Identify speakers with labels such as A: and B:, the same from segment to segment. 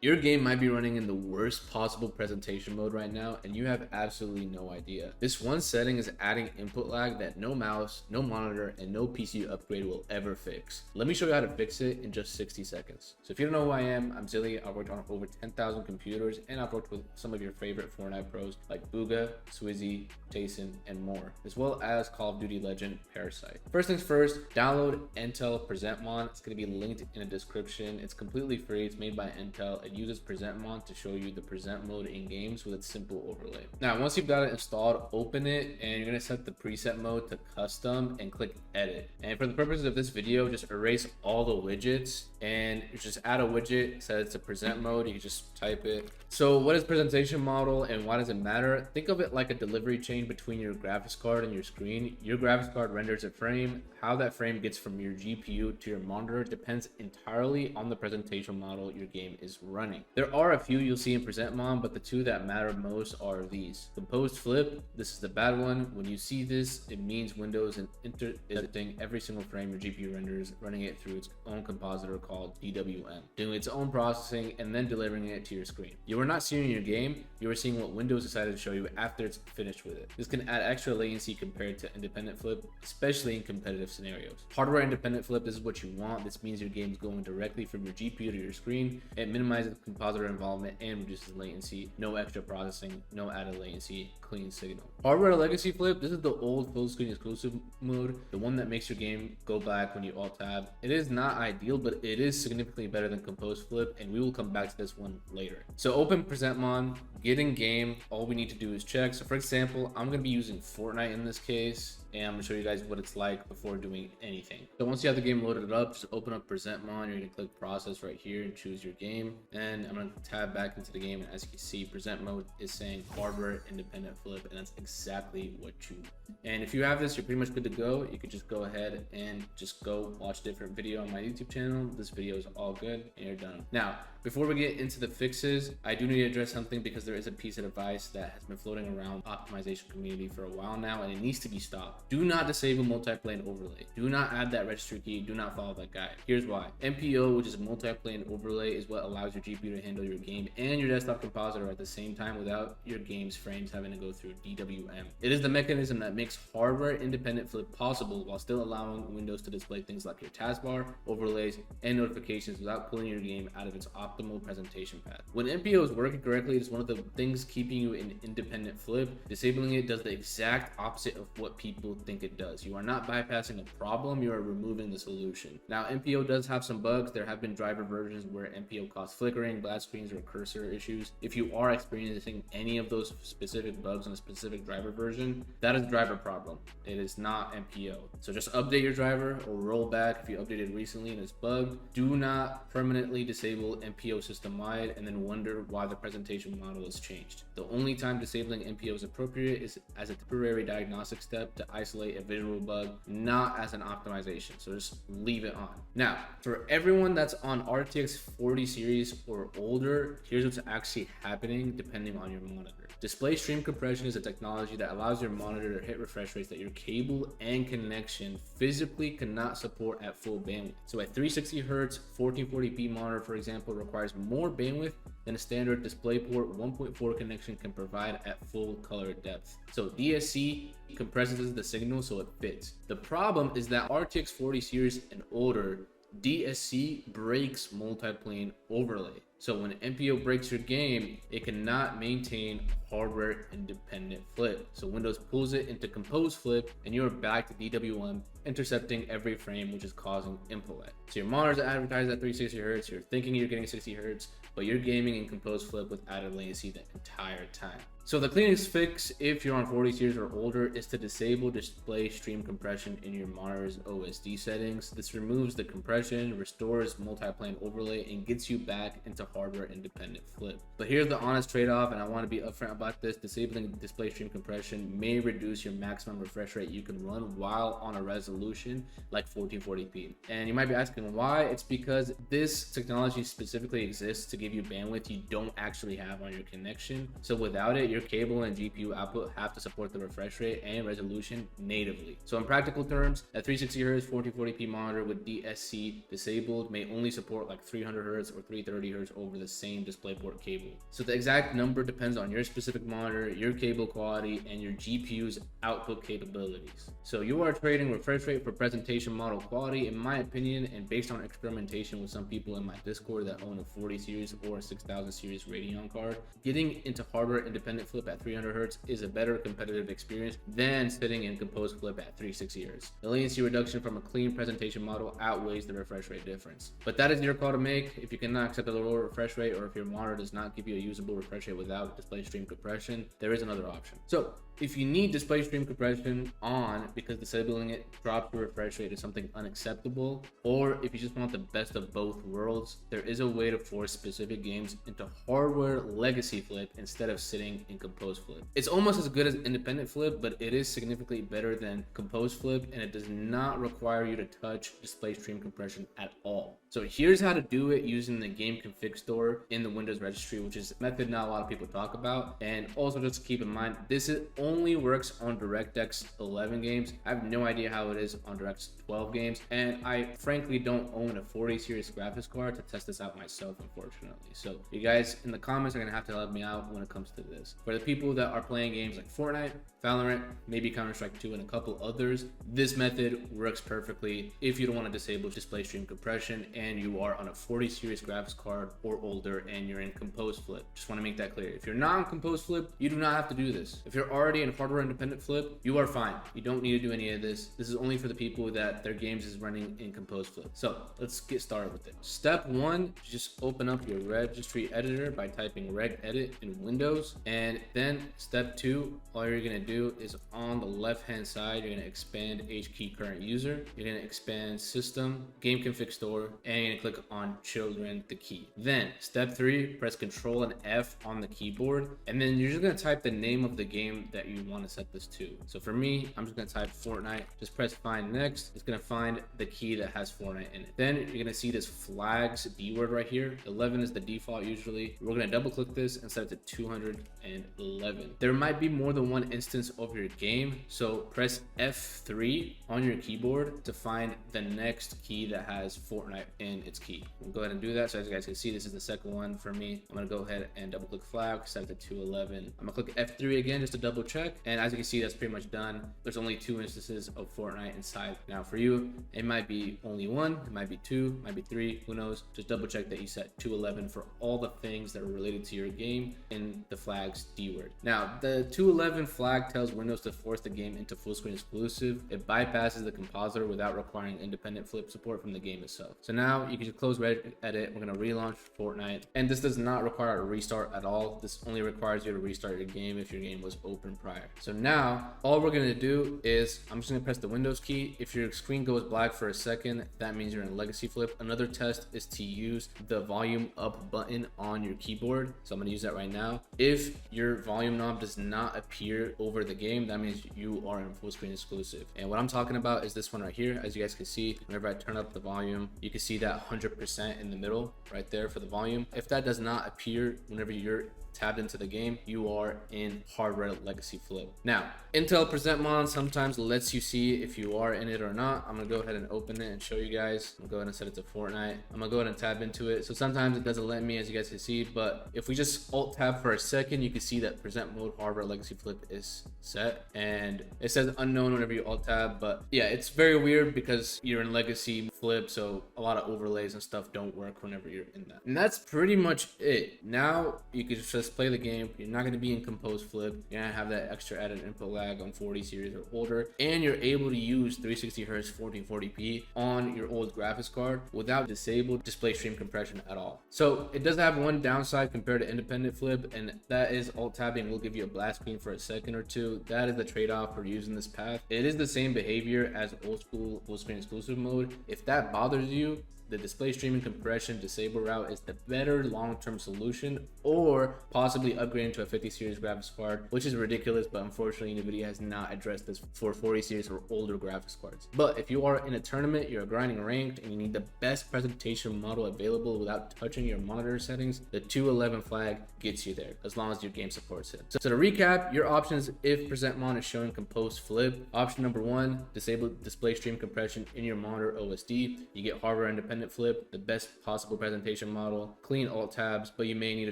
A: Your game might be running in the worst possible presentation mode right now, and you have absolutely no idea. This one setting is adding input lag that no mouse, no monitor, and no PC upgrade will ever fix. Let me show you how to fix it in just 60 seconds. So if you don't know who I am, I'm Zilly. I've worked on over 10,000 computers, and I've worked with some of your favorite Fortnite pros like Booga, Swizzy, Jason, and more, as well as Call of Duty legend Parasite. First things first, download Intel PresentMon. It's going to be linked in the description. It's completely free. It's made by Intel. It uses PresentMon to show you the present mode in games with its simple overlay. Now, once you've got it installed, open it, and you're going to set the preset mode to custom and click edit. And for the purposes of this video, just erase all the widgets and just add a widget, set it to present mode. You can just type it. So what is presentation model and why does it matter? Think of it like a delivery chain between your graphics card and your screen. Your graphics card renders a frame. How that frame gets from your GPU to your monitor depends entirely on the presentation model your game is running. There are a few you'll see in PresentMon, but the two that matter most are these. Composed flip, this is the bad one. When you see this, it means Windows is interpreting every single frame your GPU renders, running it through its own compositor called DWM, doing its own processing and then delivering it to your screen. You are not seeing your game, you are seeing what Windows decided to show you after it's finished with it. This can add extra latency compared to independent flip, especially in competitive scenarios. Hardware independent flip, this is what you want. This means your game is going directly from your GPU to your screen. It minimizes compositor involvement and reduces latency. No extra processing, no added latency, clean signal. Hardware legacy flip, this is the old full screen exclusive mode, the one that makes your game go back when you alt tab. It is not ideal, but it is significantly better than composed flip, and we will come back to this one later. So open PresentMon, get in game. All we need to do is check. So for example, I'm going to be using Fortnite in this case, and I'm going to show you guys what it's like before doing anything. So once you have the game loaded up, just open up PresentMon. You're going to click process right here and choose your game. And I'm going to tab back into the game. And as you can see, present mode is saying hardware independent flip, and that's exactly what you want. And if you have this, you're pretty much good to go. You could just go ahead and just go watch a different video on my YouTube channel. This video is all good and you're done. Now, before we get into the fixes, I do need to address something because there is a piece of advice that has been floating around optimization community for a while now, and it needs to be stopped. Do not disable multiplane overlay. Do not add that registry key. Do not follow that guide. Here's why. MPO, which is multiplane overlay, is what allows your GPU to handle your game and your desktop compositor at the same time without your game's frames having to go through DWM. It is the mechanism that makes hardware independent flip possible while still allowing Windows to display things like your taskbar, overlays, and notifications without pulling your game out of its optimal presentation path. When MPO is working correctly, it's one of the things keeping you in independent flip. Disabling it does the exact opposite of what people think it does. You are not bypassing a problem, you are removing the solution. Now, MPO does have some bugs. There have been driver versions where MPO caused flickering, black screens, or cursor issues. If you are experiencing any of those specific bugs on a specific driver version, that is a driver problem. It is not MPO. So just update your driver or roll back if you updated recently and it's bugged. Do not permanently disable MPO system-wide and then wonder why the presentation model has changed. The only time disabling MPO is appropriate is as a temporary diagnostic step to isolate a visual bug, not as an optimization. So just leave it on. Now, for everyone that's on RTX 40 series or older, here's what's actually happening depending on your monitor. Display stream compression is a technology that allows your monitor to hit refresh rates that your cable and connection physically cannot support at full bandwidth. So at 360 Hz, 1440p monitor, for example, requires more bandwidth than a standard DisplayPort 1.4 connection can provide at full color depth. So DSC compresses the signal so it fits. The problem is that RTX 40 series and older, DSC breaks multiplane overlay. So when MPO breaks your game, it cannot maintain hardware independent flip. So Windows pulls it into composed flip and you're back to DWM, intercepting every frame, which is causing input lag. So your monitors are advertised at 360 Hz, you're thinking you're getting 60 Hz, but you're gaming in composed flip with added latency the entire time. So the cleanest fix, if you're on 40 series or older, is to disable display stream compression in your monitor's OSD settings. This removes the compression, restores multiplane overlay, and gets you back into hardware independent flip. But here's the honest trade-off, and I want to be upfront about this. Disabling display stream compression may reduce your maximum refresh rate you can run while on a resolution like 1440p. And you might be asking why. It's because this technology specifically exists to give you bandwidth you don't actually have on your connection. So without it, your cable and GPU output have to support the refresh rate and resolution natively. So in practical terms, a 360 Hz 1440p monitor with DSC disabled may only support like 300 Hz or 330 Hz over the same DisplayPort cable. So the exact number depends on your specific monitor, your cable quality, and your GPU's output capabilities. So you are trading refresh rate for presentation model quality, in my opinion, and based on experimentation with some people in my Discord that own a 40 series or a 6000 series Radeon card, getting into hardware independent flip at 300 Hz is a better competitive experience than sitting in composed flip at 360 Hz. The latency reduction from a clean presentation model outweighs the refresh rate difference. But that is your call to make. If you cannot accept a lower refresh rate, or if your monitor does not give you a usable refresh rate without display stream compression, there is another option. So if you need display stream compression on because disabling it drops your refresh rate to something unacceptable, or if you just want the best of both worlds, there is a way to force specific games into hardware legacy flip instead of sitting in composed flip. It's almost as good as independent flip, but it is significantly better than composed flip, and it does not require you to touch display stream compression at all. So here's how to do it using the game config store in the Windows registry, which is a method not a lot of people talk about. And also just keep in mind, this only works on DirectX 11 games. I have no idea how it is on DirectX 12 games. And I frankly don't own a 40 series graphics card to test this out myself, unfortunately. So you guys in the comments are gonna have to help me out when it comes to this. For the people that are playing games like Fortnite, Valorant, maybe Counter-Strike 2, and a couple others, this method works perfectly if you don't want to disable display stream compression and you are on a 40 series graphics card or older and you're in composed flip. Just want to make that clear. If you're not in composed flip, you do not have to do this. If you're already in hardware independent flip, you are fine. You don't need to do any of this. This is only for the people that their games is running in composed flip. So let's get started with it. Step one, just open up your registry editor by typing regedit in Windows. And then step two, all you're going to do is on the left hand side, you're going to expand HKey current user. You're going to expand system, game config store, and you're going to click on children, the key. Then step three, press Control and F on the keyboard. And then you're just going to type the name of the game that you want to set this to. So for me, I'm just going to type Fortnite. Just press find next. It's going to find the key that has Fortnite in it. Then you're going to see this flags D word right here. 11 is the default usually. We're going to double click this and set it to 211. There might be more than one instance of your game, so press F3 on your keyboard to find the next key that has Fortnite in its key. We'll go ahead and do that. So as you guys can see, this is the second one for me. I'm gonna go ahead and double click flag, set it to 211. I'm gonna click F3 again just to double check, and as you can see, that's pretty much done. There's only 2 instances of Fortnite inside. Now for you, it might be only 1, it might be 2, it might be 3, who knows. Just double check that you set 211 for all the things that are related to your game in the flags D word. Now the 211 flag tells Windows to force the game into full screen exclusive. It bypasses the compositor without requiring independent flip support from the game itself. So now you can just close regedit. We're going to relaunch Fortnite, and this does not require a restart at all. This only requires you to restart your game if your game was open prior. So now all we're going to do is I'm just going to press the Windows key. If your screen goes black for a second, that means you're in legacy flip. Another test is to use the volume up button on your keyboard. So I'm going to use that right now. If your volume knob does not appear over the game, that means you are in full screen exclusive. And what I'm talking about is this one right here. As you guys can see, whenever I turn up the volume, you can see that 100% in the middle right there for the volume. If that does not appear whenever you're tabbed into the game, you are in hardware legacy flip. Now, Intel PresentMon sometimes lets you see if you are in it or not. I'm gonna go ahead and open it and show you guys. I'm gonna go ahead and set it to Fortnite. I'm gonna go ahead and tab into it. So sometimes it doesn't let me, as you guys can see, but if we just alt tab for a second, you can see that present mode hardware legacy flip is set, and it says unknown whenever you alt tab. But yeah, it's very weird because you're in legacy flip, so a lot of overlays and stuff don't work whenever you're in that. And that's pretty much it. Now you can just play the game. You're not going to be in composed flip. You're going to have that extra added input lag on 40 series or older, and you're able to use 360 Hz 1440p on your old graphics card without disabled display stream compression at all. So it does have one downside compared to independent flip, and that is alt tabbing will give you a blast screen for a second or two. That is the trade-off for using this path. It is the same behavior as old school full screen exclusive mode. If that bothers you, the display streaming compression disable route is the better long-term solution, or possibly upgrading to a 50 series graphics card, which is ridiculous, but unfortunately NVIDIA has not addressed this for 40 series or older graphics cards. But if you are in a tournament, you're grinding ranked, and you need the best presentation model available without touching your monitor settings, the 211 flag gets you there, as long as your game supports it. So to recap, your options if PresentMon is showing composed flip: option number 1, disable display stream compression in your monitor OSD. You get hardware independent independent flip, the best possible presentation model, clean alt tabs, but you may need to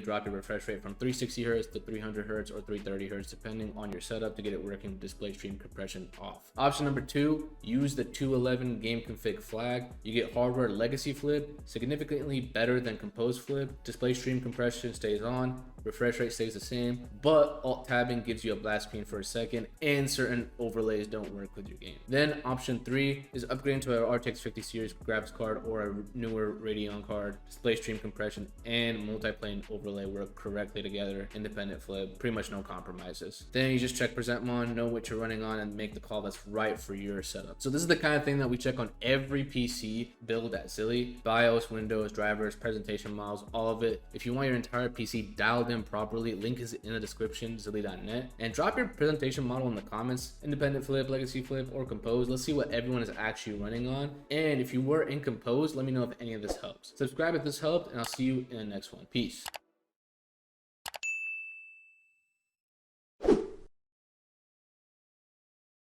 A: drop your refresh rate from 360 Hz to 300 Hz or 330 Hz depending on your setup to get it working with display stream compression off. Option number 2, use the 211 game config flag. You get hardware legacy flip, significantly better than compose flip. Display stream compression stays on, refresh rate stays the same, but alt tabbing gives you a blast screen for a second and certain overlays don't work with your game. Then option 3 is upgrading to an RTX 50 series graphics card or a newer Radeon card. Display stream compression and multiplane overlay work correctly together. Independent flip, pretty much no compromises. Then you just check PresentMon, know what you're running on, and make the call that's right for your setup. So this is the kind of thing that we check on every PC build at Zilly: BIOS, Windows, drivers, presentation models, all of it. If you want your entire PC dialed in properly, link is in the description, zilly.net, and drop your presentation model in the comments. Independent flip, legacy flip, or compose. Let's see what everyone is actually running on, and if you were in compose, let me know if any of this helps. Subscribe if this helped, and I'll see you in the next one. Peace.